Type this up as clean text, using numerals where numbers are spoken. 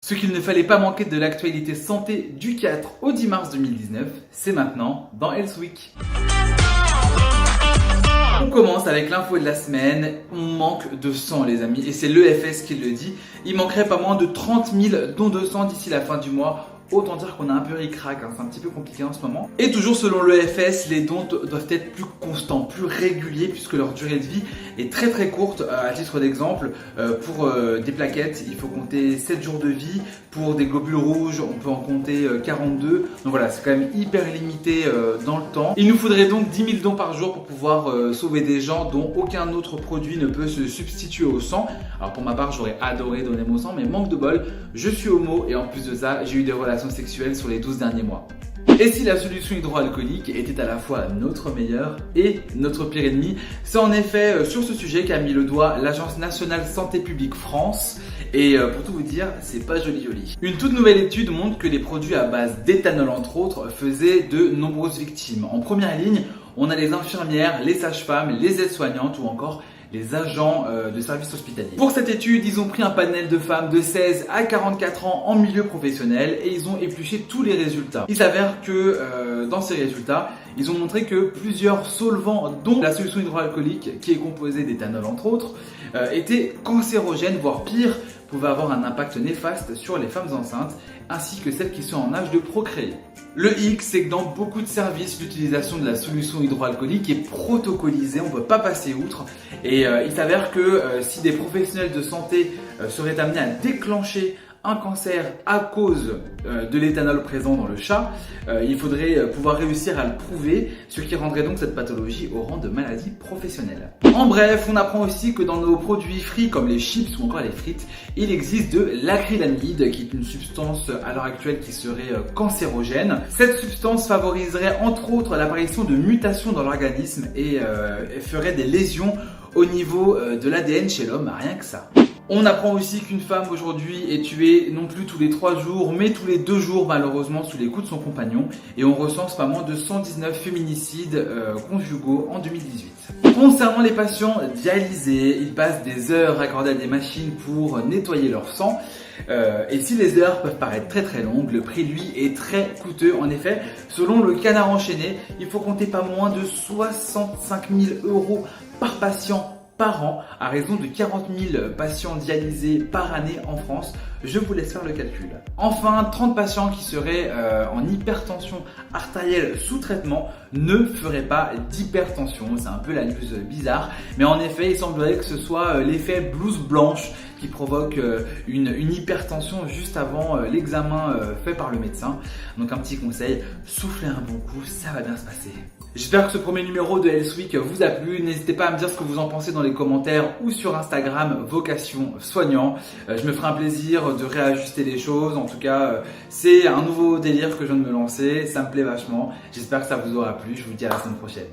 Ce qu'il ne fallait pas manquer de l'actualité santé du 4 au 10 mars 2019, c'est maintenant dans Health Week. On commence avec l'info de la semaine, on manque de sang les amis, et c'est l'EFS qui le dit. Il manquerait pas moins de 30 000 dons de sang d'ici la fin du mois. Autant dire qu'on a un peu ric-rac, c'est un petit peu compliqué en ce moment. Et toujours selon l'EFS, les dons doivent être plus constants, plus réguliers, puisque leur durée de vie est très très courte. À titre d'exemple, pour des plaquettes, il faut compter 7 jours de vie. Pour des globules rouges, on peut en compter 42. Donc voilà, c'est quand même hyper limité dans le temps. Il nous faudrait donc 10 000 dons par jour pour pouvoir sauver des gens dont aucun autre produit ne peut se substituer au sang. Alors pour ma part, j'aurais adoré donner mon sang, mais manque de bol, je suis homo et en plus de ça, j'ai eu des relations sexuelles sur les 12 derniers mois. Et si la solution hydroalcoolique était à la fois notre meilleur et notre pire ennemi, c'est en effet sur ce sujet qu'a mis le doigt l'Agence nationale santé publique France. Et pour tout vous dire, c'est pas joli. Une toute nouvelle étude montre que les produits à base d'éthanol entre autres faisaient de nombreuses victimes. En première ligne, on a les infirmières, les sages-femmes, les aides-soignantes ou encore les agents de services hospitaliers. Pour cette étude, ils ont pris un panel de femmes de 16 à 44 ans en milieu professionnel et ils ont épluché tous les résultats. Il s'avère que dans ces résultats, ils ont montré que plusieurs solvants, dont la solution hydroalcoolique qui est composée d'éthanol entre autres, étaient cancérogènes, voire pire, pouvaient avoir un impact néfaste sur les femmes enceintes ainsi que celles qui sont en âge de procréer. Le hic, c'est que dans beaucoup de services, l'utilisation de la solution hydroalcoolique est protocolisée, on ne peut pas passer outre. Et il s'avère que si des professionnels de santé seraient amenés à déclencher un cancer à cause de l'éthanol présent dans le chat, il faudrait pouvoir réussir à le prouver, ce qui rendrait donc cette pathologie au rang de maladie professionnelle. En bref, on apprend aussi que dans nos produits frits comme les chips ou encore les frites, il existe de l'acrylamide qui est une substance à l'heure actuelle qui serait cancérogène. Cette substance favoriserait entre autres l'apparition de mutations dans l'organisme et ferait des lésions au niveau de l'ADN chez l'homme, rien que ça. On apprend aussi qu'une femme aujourd'hui est tuée non plus tous les 3 jours, mais tous les 2 jours malheureusement sous les coups de son compagnon. Et on recense pas moins de 119 féminicides conjugaux en 2018. Concernant les patients dialysés, ils passent des heures accordées à des machines pour nettoyer leur sang. Et si les heures peuvent paraître très longues, le prix lui est très coûteux. En effet, selon le Canard enchaîné, il faut compter pas moins de 65 000 € par patient par an, à raison de 40 000 patients dialysés par année en France. Je vous laisse faire le calcul. Enfin, 30 patients qui seraient en hypertension artérielle sous traitement ne feraient pas d'hypertension. C'est un peu la news bizarre, mais en effet, il semblerait que ce soit l'effet blouse blanche qui provoque une hypertension juste avant l'examen fait par le médecin. Donc un petit conseil, soufflez un bon coup, ça va bien se passer. J'espère que ce premier numéro de Health Week vous a plu. N'hésitez pas à me dire ce que vous en pensez dans les commentaires ou sur Instagram, Vocation Soignant. Je me ferai un plaisir de réajuster les choses. En tout cas, c'est un nouveau délire que je viens de me lancer. Ça me plaît vachement. J'espère que ça vous aura plu. Je vous dis à la semaine prochaine.